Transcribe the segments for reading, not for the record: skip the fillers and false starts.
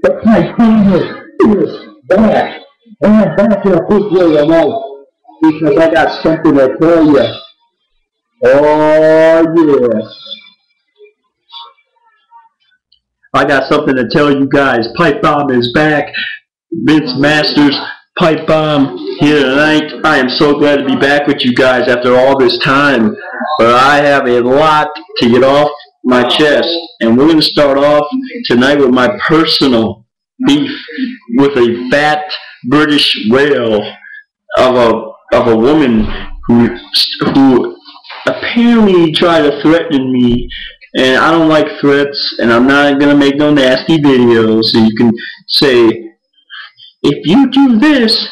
But my finger is back. And I'm back in a big way, I know. Because I got something to tell you. Oh, yeah. I got something to tell you guys. Pipe Bomb is back. Vince Masters, Pipe Bomb here tonight. I am so glad to be back with you guys after all this time. But I have a lot to get off my chest. And we're going to start off tonight with my personal beef with a fat British whale of a woman who apparently tried to threaten me. And I don't like threats, and I'm not going to make no nasty videos. So you can say, if you do this,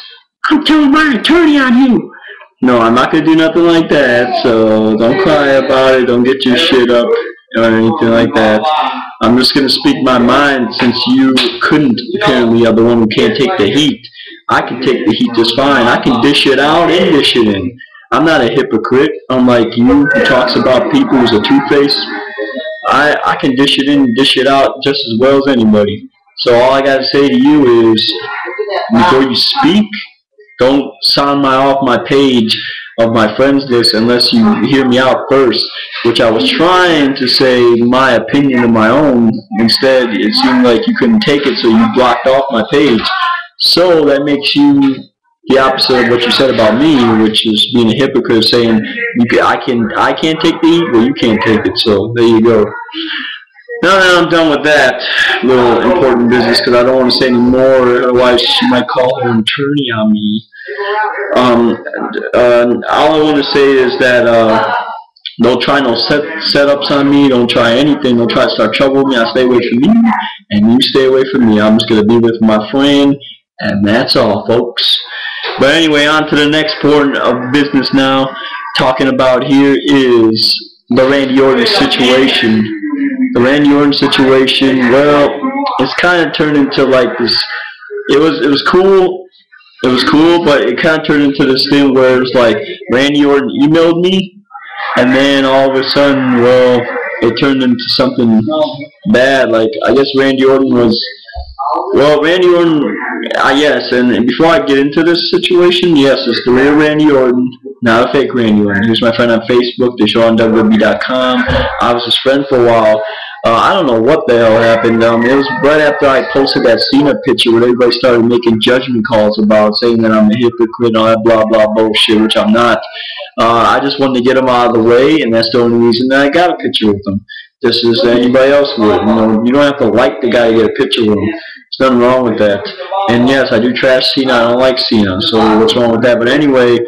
I'm telling my attorney on you. No, I'm not going to do nothing like that, so don't cry about it. Don't get your shit up or anything like that. I'm just going to speak my mind, since you couldn't, apparently, are the one who can't take the heat. I can take the heat just fine. I can dish it out and dish it in. I'm not a hypocrite, unlike you, who talks about people who's a two-face. I can dish it in and dish it out just as well as anybody. So all I got to say to you is, before you speak, don't sound off my page of my friends list unless you hear me out first, which I was trying to say my opinion of my own. Instead, it seemed like you couldn't take it, so you blocked off my page. So that makes you the opposite of what you said about me, which is being a hypocrite, saying I can't take the heat, well, you can't take it. So there you go. Now that I'm done with that little important business, because I don't want to say any more, otherwise she might call her attorney on me. All I want to say is that don't try no setups on me. Don't try anything. Don't try to start trouble with me. I stay away from you, and you stay away from me. I'm just going to be with my friend, and that's all, folks. But anyway, on to the next part of business now. Talking about here is the Randy Orton situation. The Randy Orton situation, well, it's kind of turned into like this. It was cool. It was cool, but it kind of turned into this thing where it was like Randy Orton emailed me, and then all of a sudden, well, it turned into something bad. Like, I guess Randy Orton was, well, Randy Orton, yes, and before I get into this situation, yes, it's the real Randy Orton, not a fake Randy Orton. He was my friend on Facebook, the show on WWE.com. I was his friend for a while. I don't know what the hell happened. It was right after I posted that Cena picture where everybody started making judgment calls about saying that I'm a hypocrite and all that blah blah bullshit, which I'm not. I just wanted to get him out of the way, and that's the only reason that I got a picture with him. Just as anybody else would. You know, you don't have to like the guy to get a picture with him. There's nothing wrong with that. And yes, I do trash Cena. I don't like Cena, so what's wrong with that? But anyway,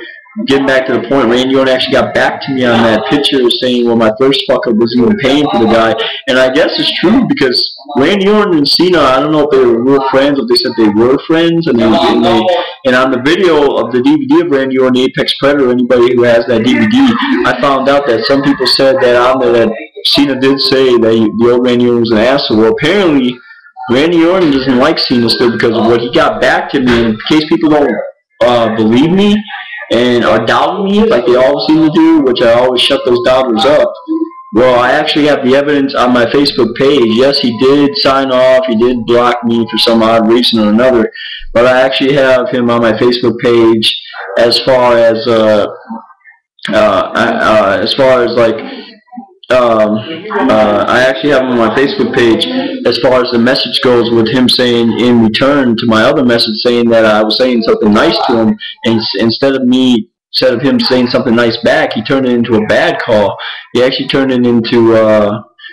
getting back to the point, Randy Orton actually got back to me on that picture saying, well, my first fuck-up was even paying for the guy. And I guess it's true, because Randy Orton and Cena, I don't know if they were real friends, or they said they were friends. And on the video of the DVD of Randy Orton, Apex Predator, anybody who has that DVD, I found out that some people said that on there that Cena did say that the old Randy Orton was an asshole. Well, apparently, Randy Orton doesn't like Cena still because of what he got back to me. And in case people don't believe me, and are doubting me like they always seem to do, which I always shut those doubters up. Well, I actually have the evidence on my Facebook page. Yes, he did sign off. He did block me for some odd reason or another. But I actually have him on my Facebook page as far as like I actually have him on my Facebook page as far as the message goes, with him saying in return to my other message saying that I was saying something nice to him, and instead of him saying something nice back, he turned it into a bad call. He actually turned it into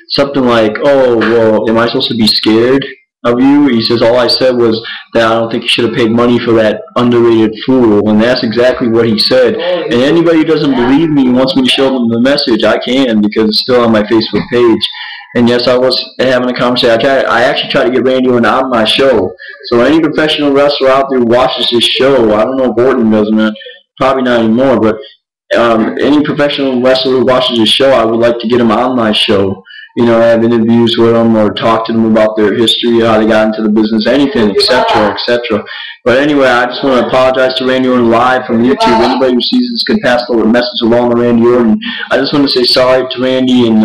something like, "Oh, well, am I supposed to be scared of you?" He says, "All I said was that I don't think you should have paid money for that underrated fool," and that's exactly what he said. And anybody who doesn't believe me and wants me to show them the message, I can, because it's still on my Facebook page. And yes, I was having a conversation. I actually tried to get Randy Orton on my show. So any professional wrestler out there who watches this show, I don't know if Orton does, man, probably not anymore, but any professional wrestler who watches this show, I would like to get him on my show. You know, have interviews with them or talk to them about their history, how they got into the business, anything, etc., etc. But anyway, I just want to apologize to Randy Orton live from YouTube. Anybody who sees this can pass the message along to Randy Orton. I just want to say sorry to Randy, and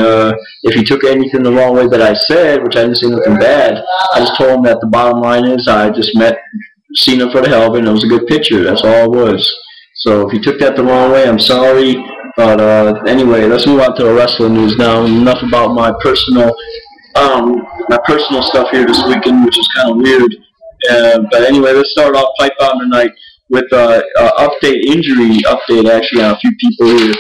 if he took anything the wrong way that I said, which I didn't say nothing bad, I just told him that the bottom line is I just met Cena for the hell of it, and it was a good picture. That's all it was. So if he took that the wrong way, I'm sorry. But anyway, let's move on to the wrestling news now. Enough about my personal stuff here this weekend, which is kind of weird. But anyway, let's start off pipe bomb tonight with injury update actually on a few people here.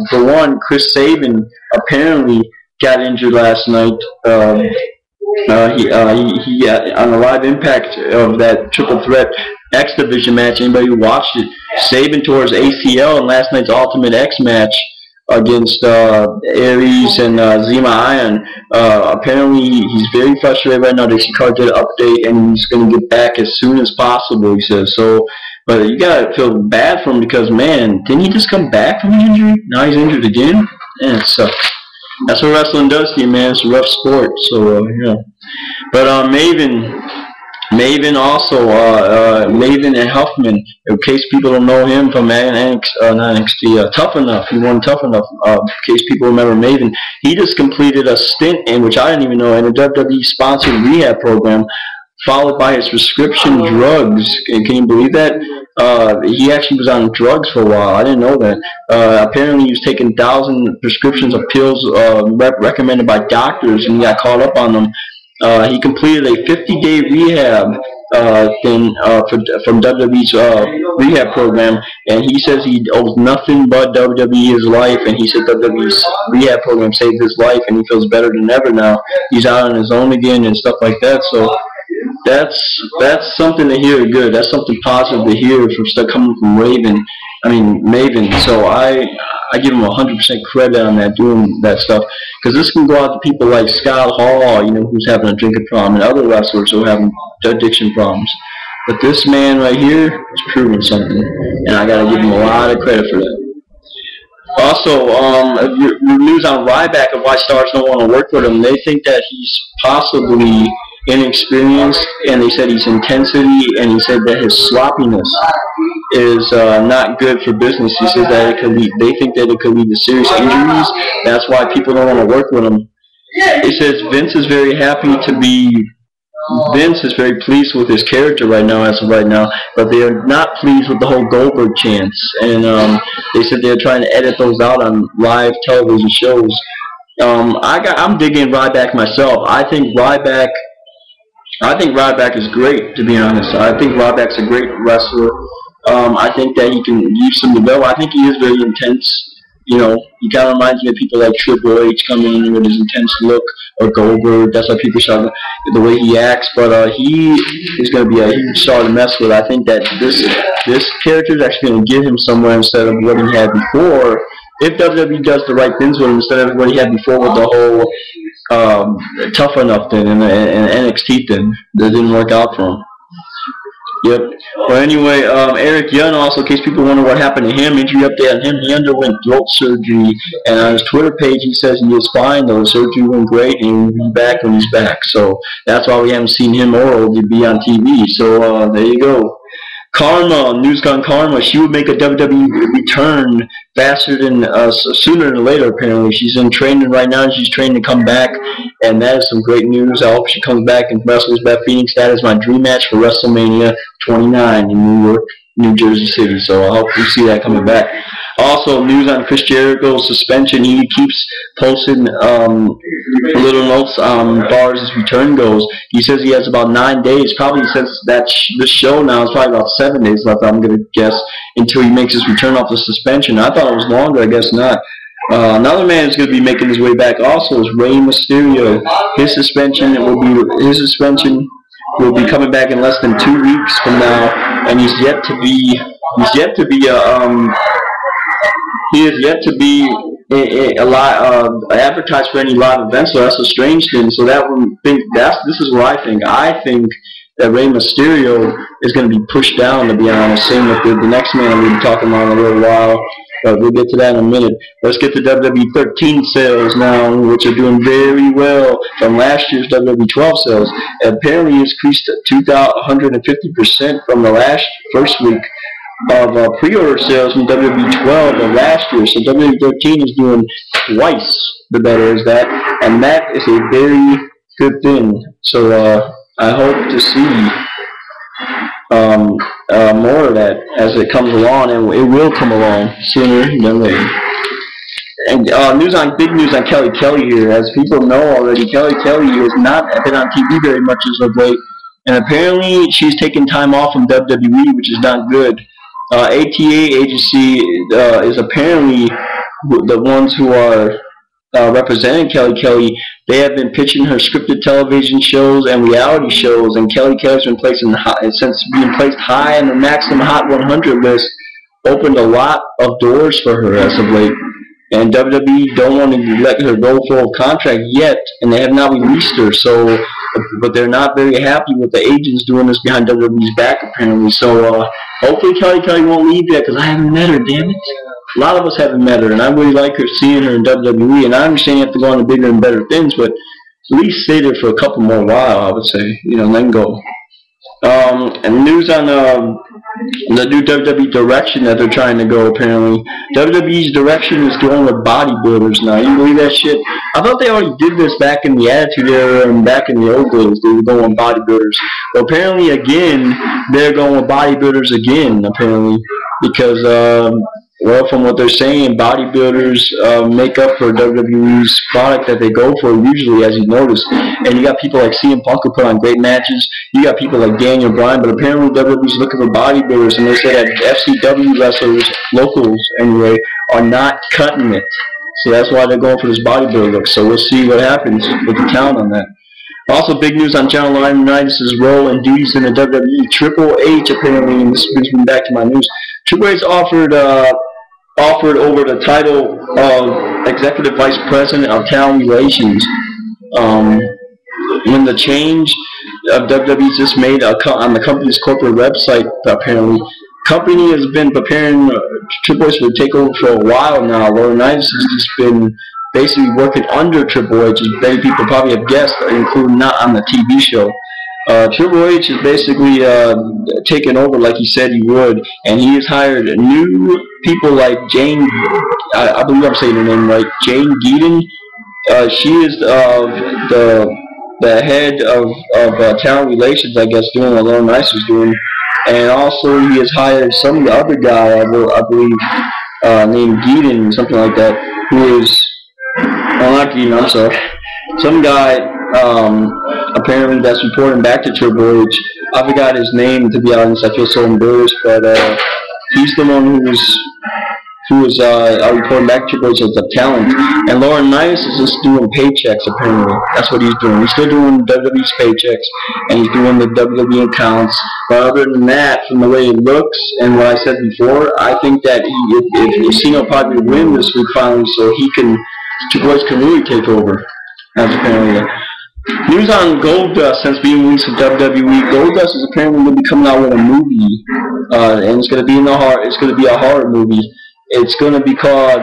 For one, Chris Sabin apparently got injured last night. He on the live impact of that triple threat X Division match. Anybody who watched it, Sabin tore his ACL in last night's Ultimate X match against Aries and Zema Ion. Apparently, he's very frustrated right now. They card did an update, and he's going to get back as soon as possible, he says. So, but you got to feel bad for him because, man, didn't he just come back from his injury? Now he's injured again? Man, it sucks. That's what wrestling does to you, man. It's a rough sport. So, yeah. But Maven also, Maven and Huffman, in case people don't know him from Tough Enough. He won Tough Enough, in case people remember Maven. He just completed a stint in, which I didn't even know, in a WWE-sponsored rehab program, followed by his prescription drugs. Can you believe that? He actually was on drugs for a while. I didn't know that. Apparently he was taking 1,000 prescriptions of pills recommended by doctors, and he got caught up on them. He completed a 50-day rehab from WWE's rehab program, and he says he owes nothing but WWE his life, and he said WWE's rehab program saved his life, and he feels better than ever now. He's out on his own again and stuff like that. So that's something to hear good. That's something positive to hear from stuff coming from Maven. So I give him 100% credit on that, doing that stuff, because this can go out to people like Scott Hall, you know, who's having a drinking problem, and other wrestlers who are having addiction problems. But this man right here is proving something, and I gotta give him a lot of credit for that. Also, news on Ryback of why stars don't want to work with him. They think that he's possibly inexperienced, and they said he's intensity, and he said that his sloppiness is not good for business. He says that they think that it could lead to serious injuries. That's why people don't want to work with him. He says Vince is very pleased with his character right now, as of right now, but they are not pleased with the whole Goldberg chants. And they said they're trying to edit those out on live television shows. I'm digging Ryback myself. I think Ryback is great, to be honest. I think Ryback's a great wrestler. I think that he can use some development. I think he is very intense. You know, he kind of reminds me of people like Triple H coming in with his intense look, or Goldberg. That's why people shout the way he acts. But he is going to be a huge star to mess with. I think that this character is actually going to get him somewhere instead of what he had before. If WWE does the right things with him instead of what he had before with the whole Tough Enough thing and NXT thing that didn't work out for him. Yep. Well, anyway, Eric Young also, in case people wonder what happened to him, injury update on him, he underwent throat surgery, and on his Twitter page he says he is fine, though the surgery went great, and he'll be back when he's back. So that's why we haven't seen him or ODB on TV. So there you go. Karma, news gone Karma, she would make a WWE return faster than sooner than later. Apparently, she's in training right now. She's training to come back, and that is some great news. I hope she comes back and wrestles Beth Phoenix. That is my dream match for WrestleMania 29 in New York, New Jersey City. So I hope we see that coming back. Also, news on Chris Jericho's suspension. He keeps posting little notes as far as his return goes. He says he has about 9 days, probably since that this show now is probably about 7 days left, I'm going to guess, until he makes his return off the suspension. I thought it was longer, I guess not. Another man who's going to be making his way back also is Rey Mysterio. His suspension will be coming back in less than 2 weeks from now, and he is yet to be advertised for any live events, so that's a strange thing. So this is what I think. I think that Rey Mysterio is going to be pushed down, to be honest. Same with the next man we'll be talking about in a little while, but we'll get to that in a minute. Let's get to WWE 13 sales now, which are doing very well from last year's WWE 12 sales. Apparently, it's increased 250% from the first week of pre-order sales from WWE 12 of last year. So WWE 13 is doing twice the better as that, and that is a very good thing. So I hope to see more of that as it comes along, and it will come along sooner than later. And big news on Kelly Kelly here. As people know already, Kelly Kelly has not been on TV very much as of late, and apparently she's taking time off from WWE, which is not good. ATA agency is apparently the ones who are representing Kelly Kelly. They have been pitching her scripted television shows and reality shows, and Kelly Kelly's been since being placed high in the Maximum Hot 100 list, opened a lot of doors for her as of late. And WWE don't want to let her go full contract yet, and they have not released her. So, but they're not very happy with the agents doing this behind WWE's back, apparently. So, hopefully Kelly Kelly won't leave yet, because I haven't met her, damn it. A lot of us haven't met her, and I really like seeing her in WWE. And I understand you have to go on to bigger and better things, but at least stay there for a couple more while, I would say, and then go. And news on the new WWE direction that they're trying to go, apparently. WWE's direction is going with bodybuilders now. You believe that shit? I thought they already did this back in the Attitude Era and back in the old days. They were going with bodybuilders. But apparently, again, they're going with bodybuilders again, apparently. Because, well, from what they're saying, bodybuilders make up for WWE's product that they go for usually, as you notice. And you got people like CM Punk who put on great matches. You got people like Daniel Bryan, but apparently WWE's looking for bodybuilders, and they say that FCW wrestlers, locals anyway, are not cutting it. So that's why they're going for this bodybuilder look. So we'll see what happens with the talent on that. Also, big news on John Laurinitius' role and duties in the WWE. Triple H, apparently, and this brings me back to my news, Triple H offered over the title of Executive Vice President of Talent Relations. When the change of WWE just made on the company's corporate website, apparently, company has been preparing Triple H for the takeover for a while now. Laurinitius has just been basically working under Triple H, as many people probably have guessed, including not on the TV show. Triple H is basically taken over like he said he would, and he has hired new people like Jane, I believe I'm saying her name right, Jane Geeden. She is the head of talent relations, I guess, doing what Laurinitius is doing. And also he has hired some other guy, I believe, named Geeden, something like that, who is, well, not Geeden, I'm sorry, some guy apparently that's reporting back to Triple H. I forgot his name, to be honest. I feel so embarrassed, but he's the one who is reporting back to Triple H as the talent. And Laurinitius is just doing paychecks, apparently. That's what he's doing. He's still doing WWE's paychecks, and he's doing the WWE accounts. But other than that, from the way it looks and what I said before, I think that if Cena will probably win this week finally, so Triple H can really take over. That's apparently it. News on Goldust since being released from WWE. Goldust is apparently going to be coming out with a movie, and it's going to be It's going to be a horror movie. It's going to be called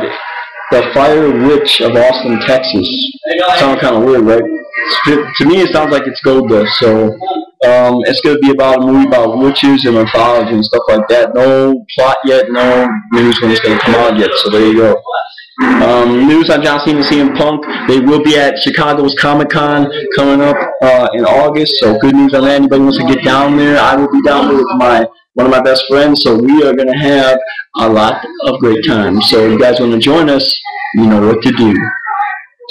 The Fire Witch of Austin, Texas. Sounds kind of weird, right? To me, it sounds like it's Goldust. So It's going to be about a movie about witches and mythology and stuff like that. No plot yet, no news when it's going to come out yet, so there you go. News on John Cena and CM Punk. They will be at Chicago's Comic-Con coming up in August, so good news on that. Anybody wants to get down there, I will be down there with one of my best friends, so we are going to have a lot of great time. So if you guys want to join us, you know what to do.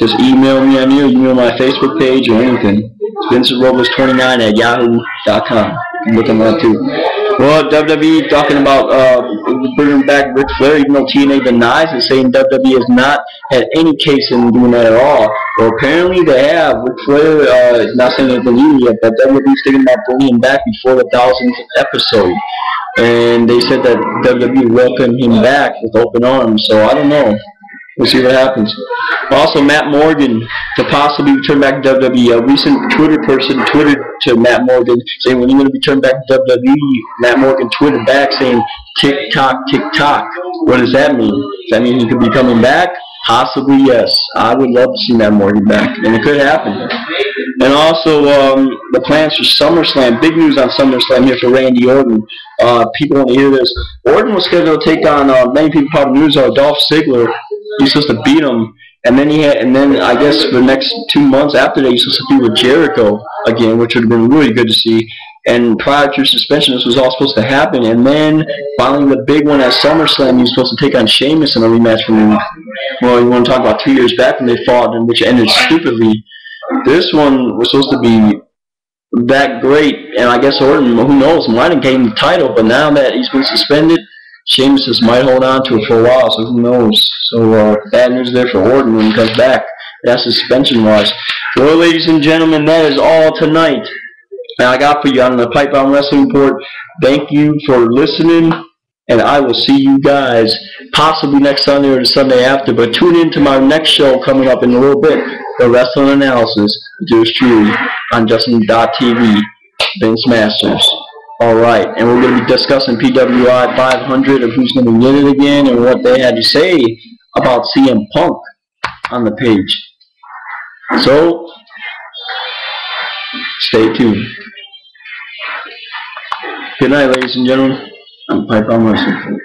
Just email me on here, email my Facebook page or anything. It's VinceRobles29@yahoo.com. You can look on that too. Well, WWE talking about bringing back Ric Flair, even though TNA denies it, saying WWE has not had any case in doing that at all. Well, apparently they have. Ric Flair is not saying they believe it yet, but WWE is thinking about bringing him back before the 1000th episode. And they said that WWE welcomed him back with open arms, so I don't know. We'll see what happens. Also, Matt Morgan to possibly return back to WWE. A recent Twitter person tweeted to Matt Morgan saying, when are you going to return back to WWE? Matt Morgan tweeted back saying, tick tock, tick tock. What does that mean? Does that mean he could be coming back? Possibly, yes. I would love to see Matt Morgan back, and it could happen. And also, the plans for SummerSlam. Big news on SummerSlam here for Randy Orton. People want to hear this. Orton was scheduled to take on, many people probably news are Dolph Ziggler. He's supposed to beat him, and then I guess for the next 2 months after that, he's supposed to be with Jericho again, which would have been really good to see. And prior to suspension, this was all supposed to happen, and then finally the big one at SummerSlam, he was supposed to take on Sheamus in a rematch from, well, you want to talk about 2 years back when they fought, and which ended stupidly. This one was supposed to be that great, and I guess Orton, who knows, might have gained the title, but now that he's been suspended, Sheamus just might hold on to it for a while, so who knows. So bad news there for Orton when he comes back. That's suspension-wise. Well, ladies and gentlemen, that is all tonight. And I got for you on the Pipebomb Wrestling Report. Thank you for listening, and I will see you guys possibly next Sunday or the Sunday after. But tune in to my next show coming up in a little bit, the Wrestling Analysis, with yours truly on Justin.tv, Vince Masters. Alright, and we're going to be discussing PWI 500 of who's going to win it again and what they had to say about CM Punk on the page. So, stay tuned. Good night, ladies and gentlemen. I'm Pipebomb Wrestling.